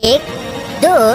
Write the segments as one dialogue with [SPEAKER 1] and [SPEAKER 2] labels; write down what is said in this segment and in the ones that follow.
[SPEAKER 1] एक, दो,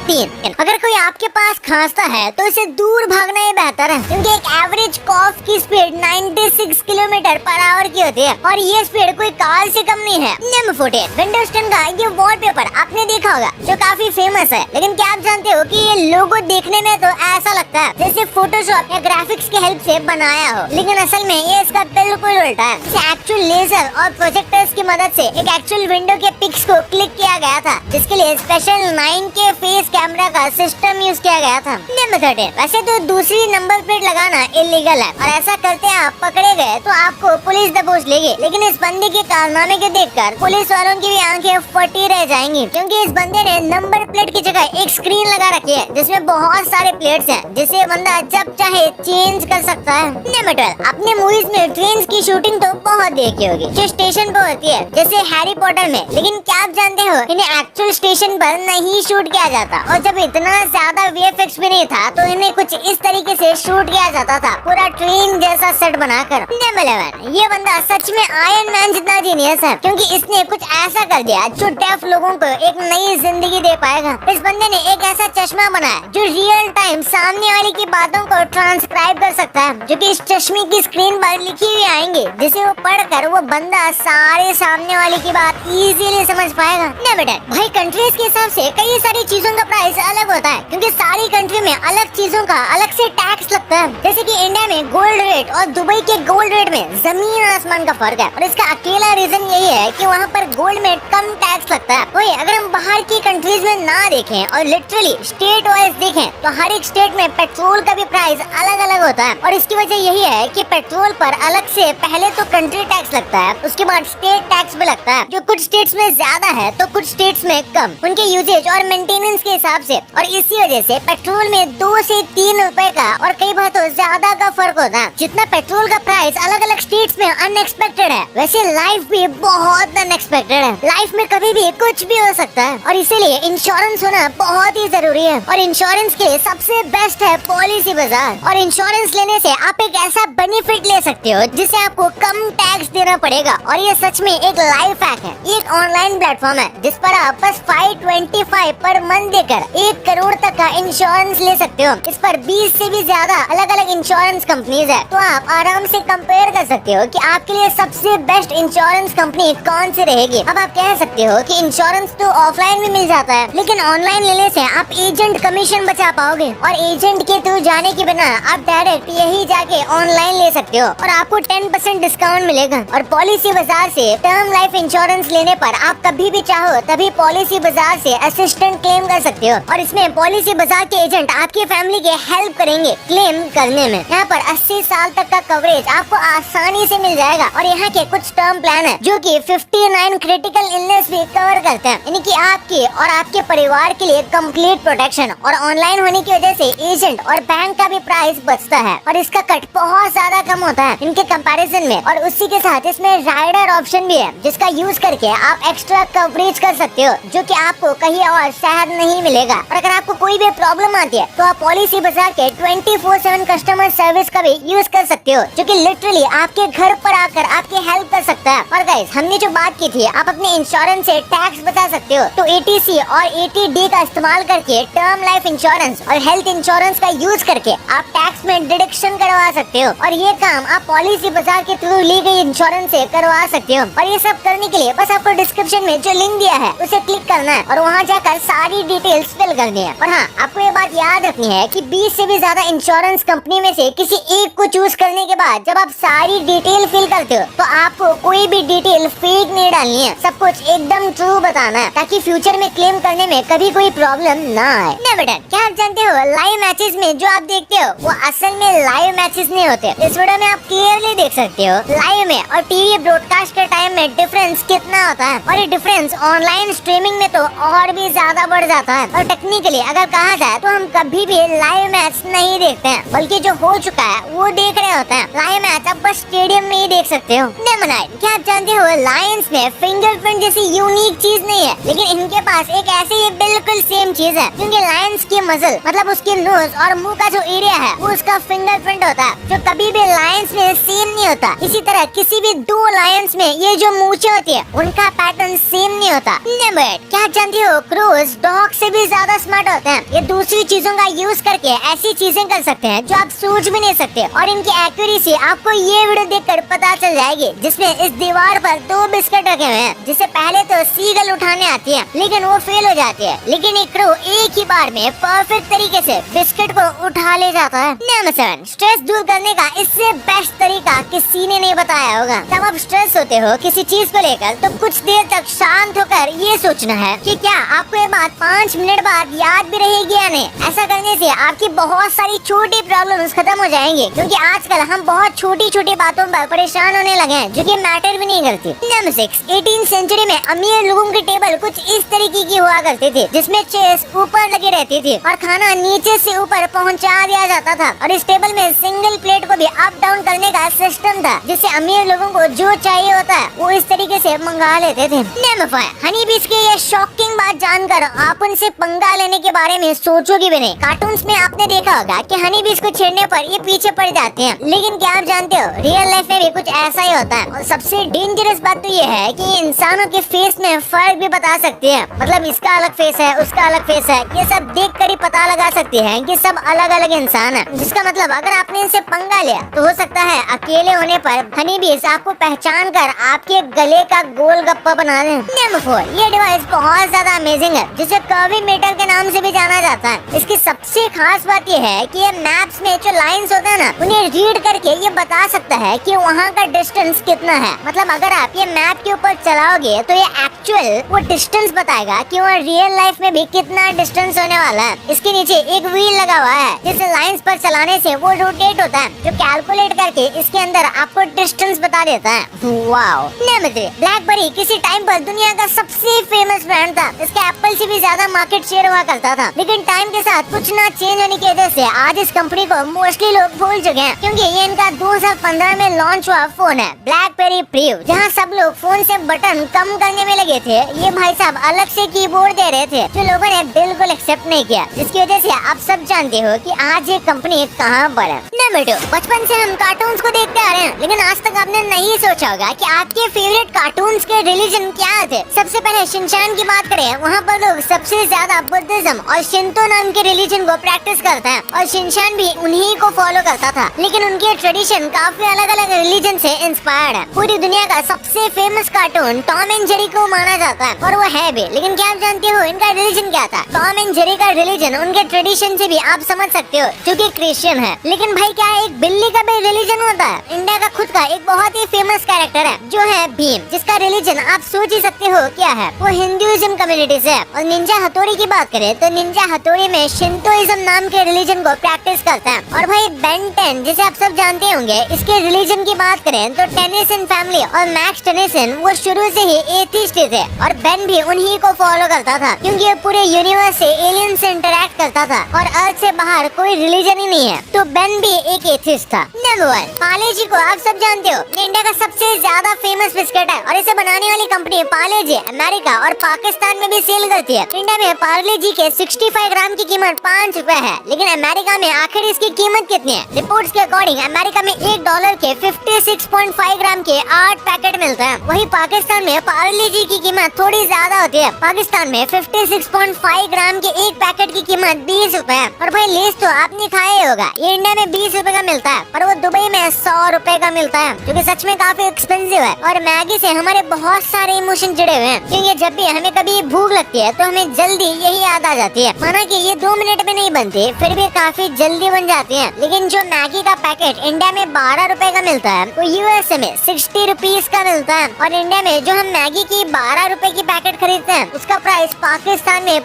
[SPEAKER 1] तीन। अगर कोई आपके पास खांसता है तो इसे दूर भागना ही बेहतर है, क्योंकि एक एवरेज कॉफ की स्पीड 96 किलोमीटर पर आवर की होती है और ये स्पीड कोई कार से कम नहीं है। नंबर 14, विंडोज 10 का ये वॉलपेपर आपने देखा होगा जो काफी फेमस है, लेकिन क्या आप जानते हो कि ये लोगो देखने में तो ऐसा लगता है जैसे फोटोशॉप या ग्राफिक्स की हेल्प से बनाया हो, लेकिन असल में ये इसका बिल्कुल उल्टा है। इसे एक्चुअल लेजर और प्रोजेक्टर्स की मदद से एक एक्चुअल विंडो के पिक्स को क्लिक किया गया था, जिसके लिए स्पेशल 9K फेस कैमरा का सिस्टम यूज किया गया था। नंबर 13, वैसे तो दूसरी नंबर प्लेट लगाना इलीगल है और ऐसा करते आप पकड़े गए तो आपको पुलिस दबोच लेगी, लेकिन इस बंदे के कारनामे के देखकर पुलिस वालों की भी आंखें फटी रह जाएंगी, क्योंकि इस बंदे ने नंबर प्लेट की जगह एक स्क्रीन लगा रखी है जिसमें बहुत सारे प्लेट्स हैं, जिसे बंदा जब चाहे चेंज कर सकता है। नंबर 12, अपने मूवीज में ट्रेन की शूटिंग तो बहुत देखी होगी जो स्टेशन पर होती है, जैसे हैरी पॉटर में, लेकिन क्या आप जानते हो इन्हें एक्चुअल स्टेशन पर नहीं शूट किया जाता, और जब इतना ज्यादा VFX भी नहीं था तो इन्हें कुछ इस तरीके से शूट किया जाता था, पूरा ट्रेन जैसा सेट बनाकर। नंबर 11, ये बंदा सच में आयरन मैन जितना जीनियस है, क्योंकि इसने कुछ ऐसा कर दिया जो डेफ लोगों को एक नई जिंदगी दे पाएगा। इस बंदे ने एक ऐसा चश्मा बनाया जो रियल टाइम सामने वाले की बातों को ट्रांसक्राइब कर सकता है, जो कि इस चश्मे की स्क्रीन पर लिखी हुई आएंगे, जिसे वो पढ़कर वो बंदा सारे सामने वाले की बात इजीली समझ पाएगा। नंबर 10, भाई कंट्रीज के हिसाब से कई सारी चीजों का प्राइस अलग होता है, क्योंकि सारी कंट्री में अलग चीजों का अलग से टैक्स लगता है। जैसे कि इंडिया में गोल्ड रेट और दुबई के गोल्ड रेट में जमीन आसमान का फर्क है, और इसका अकेला रीजन यही है कि वहाँ पर गोल्ड में कम टैक्स लगता है। वही अगर हम बाहर की कंट्रीज में ना देखें और लिटरली स्टेट वाइज देखें तो हर एक स्टेट में पेट्रोल का भी प्राइस अलग अलग होता है, और इसकी वजह यही है कि पेट्रोल पर अलग से पहले तो कंट्री टैक्स लगता है, उसके बाद स्टेट टैक्स भी लगता है, जो कुछ स्टेट्स में ज्यादा है तो कुछ स्टेट्स में कम, उनके यूजेज और मेंटेनेंस के हिसाब से। और इसी वजह से पेट्रोल में 2 से 3 रुपए का और कई बार तो ज्यादा का फर्क होता है। जितना पेट्रोल का प्राइस अलग अलग स्टेट्स में अनएक्सपेक्टेड है, वैसे लाइफ भी बहुत अनएक्सपेक्टेड है। लाइफ में कभी भी कुछ भी हो सकता है, और इसीलिए इंश्योरेंस होना बहुत ही जरूरी है। और इंश्योरेंस के लिए सबसे बेस्ट है पॉलिसी बाजार, और इंश्योरेंस लेने से आप एक ऐसा बेनिफिट ले सकते हो जिससे आपको कम टैक्स देना पड़ेगा, और ये सच में एक लाइफ हैक है। ये एक ऑनलाइन प्लेटफॉर्म है जिस पर आप बस 525 पर मंथ देकर 1 करोड़ तक का इंश्योरेंस ले सकते हो। इस पर 20 से भी ज्यादा अलग अलग इंश्योरेंस कंपनीज है, तो आप आराम से कंपेयर कर सकते हो कि आपके लिए सबसे बेस्ट इंश्योरेंस कंपनी कौन सी रहेगी। अब आप कह सकते हो कि इंश्योरेंस तो ऑफलाइन भी मिल जाता है, लेकिन ऑनलाइन लेने से आप एजेंट कमीशन बचा पाओगे, और एजेंट के थ्रू जाने के बिना आप डायरेक्ट यही जाके ऑनलाइन ले सकते हो, और आपको 10% डिस्काउंट मिलेगा। और पॉलिसी बाजार से टर्म लाइफ इंश्योरेंस लेने पर आप कभी भी चाहो तभी पॉलिसी बाजार से असिस्टेंट क्लेम कर सकते हो, और इसमें पॉलिसी बाजार के एजेंट आपकी फैमिली के हेल्प करेंगे क्लेम करने में। यहाँ पर 80 साल तक का कवरेज आपको आसानी से मिल जाएगा, और यहाँ के कुछ टर्म प्लान है जो कि 59 क्रिटिकल इलनेस भी कवर करते हैं, यानी कि आपके और आपके परिवार के लिए कंप्लीट प्रोटेक्शन। और ऑनलाइन होने की वजह से एजेंट और बैंक का भी प्राइस बचता है, और इसका कट बहुत ज्यादा कम होता है इनके कंपैरिजन में। और उसी के साथ इसमें राइडर ऑप्शन भी है, जिसका यूज करके आप एक्स्ट्रा कवरेज कर सकते हो, जो कि आपको कहीं और शायद नहीं मिलेगा। और अगर आपको कोई भी प्रॉब्लम आती है तो आप पॉलिसी बाजार के 24/7 कस्टमर सर्विस का भी यूज कर सकते हो, जो कि लिटरली आपके घर पर आकर आपकी हेल्प कर सकता है। और गाइस, हमने जो बात की थी आप अपने इंश्योरेंस से टैक्स बचा सकते हो, तो ATC और ATD का इस्तेमाल करके टर्म लाइफ इंश्योरेंस और हेल्थ इंश्योरेंस का यूज करके आप टैक्स में डिडक्शन करवा सकते हो, और ये काम आप पॉलिसी बाजार के थ्रू ली गई इंश्योरेंस से करवा सकते हो। और ये सब करने के लिए बस आपको डिस्क्रिप्शन में जो लिंक दिया है उसे क्लिक करना है और वहाँ जाकर सारी डिटेल्स फिल करनी है। और हाँ, आपको ये बात याद रखनी है कि 20 से भी ज्यादा इंश्योरेंस कंपनी में से किसी एक को चूज करने के बाद जब आप सारी डिटेल फिल करते हो तो आपको कोई भी डिटेल फेक नहीं डालनी है, सब कुछ एकदम ट्रू बताना है, ताकि फ्यूचर में क्लेम करने में कभी कोई प्रॉब्लम ना आए। नंबर 10, क्या आप जानते हो लाइव मैचेस में जो आप देखते हो वो असल में लाइव मैचेस नहीं होते। इस वीडियो में आप क्लियरली देख सकते हो लाइव में और टीवी ब्रॉडकास्ट के टाइम में डिफरेंस कितना होता है, और ये डिफरेंस ऑनलाइन स्ट्रीमिंग में तो और भी ज्यादा बढ़ जाता है। है। और टेक्निकली अगर कहा जाए तो हम कभी भी लाइव मैच नहीं देखते हैं, बल्कि जो हो चुका है वो देख रहे होते हैं। लाइव मैच आप बस स्टेडियम में ही देख सकते हो। क्या आप जानते हो लायंस में फिंगरप्रिंट जैसी यूनिक चीज नहीं है, लेकिन इनके पास एक ऐसी ही बिल्कुल सेम चीज है, क्योंकि लायंस की मसल मतलब उसके नोज और मुंह का जो एरिया है वो उसका फिंगरप्रिंट होता है, जो कभी भी लायंस में सेम नहीं होता। इसी तरह किसी भी दो लायंस में ये जो मूछें होती है उनका पैटर्न सेम नहीं होता। क्या आप जानते हो क्रोज डॉग से भी ज्यादा स्मार्ट होते हैं। ये दूसरी चीजों का यूज करके ऐसी चीजें कर सकते हैं जो आप सोच भी नहीं सकते, और इनकी एक्यूरेसी आपको ये वीडियो देखकर पता चल जाएगी, जिसमें इस दीवार पर 2 बिस्किट रखे हुए हैं, जिसे पहले तो सीगल उठाने आती है लेकिन वो फेल हो जाती है, लेकिन एक क्रो एक ही बार में परफेक्ट तरीके से बिस्किट को उठा ले जाता है। नंबर 7, स्ट्रेस दूर करने का इससे बेस्ट तरीका किसी ने नहीं बताया होगा। जब आप स्ट्रेस होते हो किसी चीज को लेकर तो कुछ देर तक शांत होकर ये सोचना है कि क्या आपको ये बात 5 मिनट बाद याद भी रहेगी या नहीं। ऐसा करने से आपकी बहुत सारी छोटी प्रॉब्लम्स खत्म हो जाएंगी, क्योंकि आजकल हम बहुत छोटी छोटी बातों पर परेशान होने लगे हैं जो कि मैटर भी नहीं करती। नंबर 6, 18th सेंचुरी में अमीर लोगों की टेबल कुछ इस तरीके की हुआ करती थी, जिसमें चेयर्स ऊपर लगी रहती थी और खाना नीचे से ऊपर पहुंचा दिया जाता था, और इस टेबल में सिंगल प्लेट को भी अप डाउन करने का सिस्टम था, जिससे अमीर लोगों को जो चाहिए होता है वो इस तरीके से मंगा लेते थे। नंबर 5, हनी बीज की ये शॉकिंग बात जानकर आप उनसे पंगा लेने के बारे में सोचोगे भी नहीं। कार्टून्स में आपने देखा होगा कि हनी बीज को छेड़ने पर ये पीछे पड़ जाते हैं, लेकिन क्या आप जानते हो रियल लाइफ में भी कुछ ऐसा ही होता है। और सबसे डेंजरस बात तो ये है कि इंसानों के फेस में फर्क भी बता सकती है, मतलब इसका अलग फेस है उसका अलग फेस है, ये सब देख कर ही पता लगा सकती है कि सब अलग अलग इंसान है। जिसका मतलब अगर आपने इनसे पंगा लिया तो हो सकता है अकेले होने पर हनी बीज आपको पहचान कर आपके गले का गोल गप्पा बना दे। नंबर 4, ये डिवाइस बहुत ज्यादा अमेजिंग है, जिसे कर्वी मीटर के नाम से भी जाना जाता है। इसकी सबसे खास बात ये है कि ये मैप्स में जो लाइंस होते हैं ना, उन्हें रीड करके ये बता सकता है कि वहाँ का डिस्टेंस कितना है। मतलब अगर आप ये मैप के ऊपर चलाओगे तो ये एक्चुअल वो डिस्टेंस बताएगा कि वहाँ रियल लाइफ में भी कितना डिस्टेंस होने वाला है। इसके नीचे एक व्हील लगा हुआ है, जिसे लाइंस पर चलाने से वो रोटेट होता है, जो कैलकुलेट करके इसके अंदर आपको डिस्टेंस बता देता है। वाओ। नंबर 3, ब्लैकबेरी किसी टाइम पर दुनिया का सबसे फेमस ब्रांड था। इसका एप्पल से भी ज्यादा मार्केट शेयर हुआ करता था, लेकिन टाइम के साथ कुछ ना चेंज होने की वजह से आज इस कंपनी को मोस्टली लोग भूल चुके हैं, क्योंकि ये इनका 2015 में लॉन्च हुआ फोन है ब्लैकबेरी प्रीव, जहाँ सब लोग फोन से बटन कम करने में लगे थे। ये भाई साहब अलग से कीबोर्ड दे रहे थे, जो लोगों ने बिल्कुल एक्सेप्ट नहीं किया, जिसकी वजह से आप सब जानते हो कि आज ये कंपनी कहाँ पर है। नंबर 2, बचपन से हम कार्टून्स को देखते आ रहे हैं, लेकिन आज तक आपने नहीं सोचा होगा कि आपके फेवरेट कार्टून्स के रिलीजन क्या थे। सबसे पहले शिनचैन की बात करें, वहाँ पर लोग सबसे ज्यादा बुद्धिज्म और शिंतो नाम के रिलीजन को प्रैक्टिस करते हैं, और शिनचैन भी उन्हीं को फॉलो करता था, लेकिन उनके ट्रेडिशन काफी अलग अलग रिलीजन से इंस्पायर्ड है। पूरी दुनिया का सबसे famous cartoon Tom and Jerry को माना जाता है, और वो है भी, लेकिन क्या आप जानते हो इनका रिलीजन क्या था? टॉम एंड जेरी का रिलीजन उनके ट्रेडिशन से भी आप समझ सकते हो, क्योंकि क्रिश्चियन है। लेकिन भाई क्या एक बिल्ली का भी रिलीजन होता है? इंडिया का खुद का एक बहुत ही फेमस कैरेक्टर है जो है भीम, जिसका रिलीजन आप सोच ही सकते हो क्या है, वो हिंदुइज्म कम्युनिटी से है। और निंजा हथौड़ी की बात करें तो निंजा हथौड़ी में शिंतोइज्म नाम के रिलीजन को प्रैक्टिस करता है। और भाई बेन 10 जिसे आप सब जानते होंगे, इसके रिलीजन की बात करें तो टेनिसन फैमिली और मैक्स टेनिसन वो शुरू से ही एथिस्ट थे, और बेन भी उन्हीं को फॉलो करता था, क्योंकि पूरे यूनिवर्स से एलियन से इंटरेक्ट करता था और अर्थ से बाहर कोई रिलीजन ही नहीं है, तो बेन भी एक एथिस्ट था। नंबर 1, पार्ले जी को आप सब जानते हो, इंडिया का सबसे ज्यादा फेमस बिस्किट है, और इसे बनाने वाली कंपनी पार्ले जी अमेरिका और पाकिस्तान में भी सेल करती है। इंडिया में पार्ले जी के 65 ग्राम की कीमत 5 रुपए है, लेकिन अमेरिका में आखिर इसकी कीमत कितनी है? रिपोर्ट्स के अकॉर्डिंग अमेरिका में $1 के 56.5 ग्राम के 8 पैकेट मिलते हैं। वहीं पाकिस्तान में पार्ले जी की कीमत थोड़ी ज्यादा होती है। पाकिस्तान में 56.5 ग्राम के एक पैकेट की कीमत 20 रुपए है। और भाई लेस तो आपने खाया होगा, ये इंडिया में 20 रुपए का मिलता है, और वो दुबई में 100 रुपए का मिलता है, जो कि सच में काफी एक्सपेंसिव है। और मैगी से हमारे बहुत सारे इमोशन जुड़े हुए हैं, क्योंकि जब भी हमें कभी भूख लगती है तो हमें जल्दी यही याद आ जाती है। माना कि ये 2 मिनट में नहीं बनती, फिर भी काफी जल्दी बन जाती है। लेकिन जो मैगी का पैकेट इंडिया में 12 रुपए का मिलता है, वो यूएसए में 60 रुपीज का मिलता है। और इंडिया में जो हम मैगी की 12 रुपए की पैकेट खरीदते हैं, उसका प्राइस पाकिस्तान में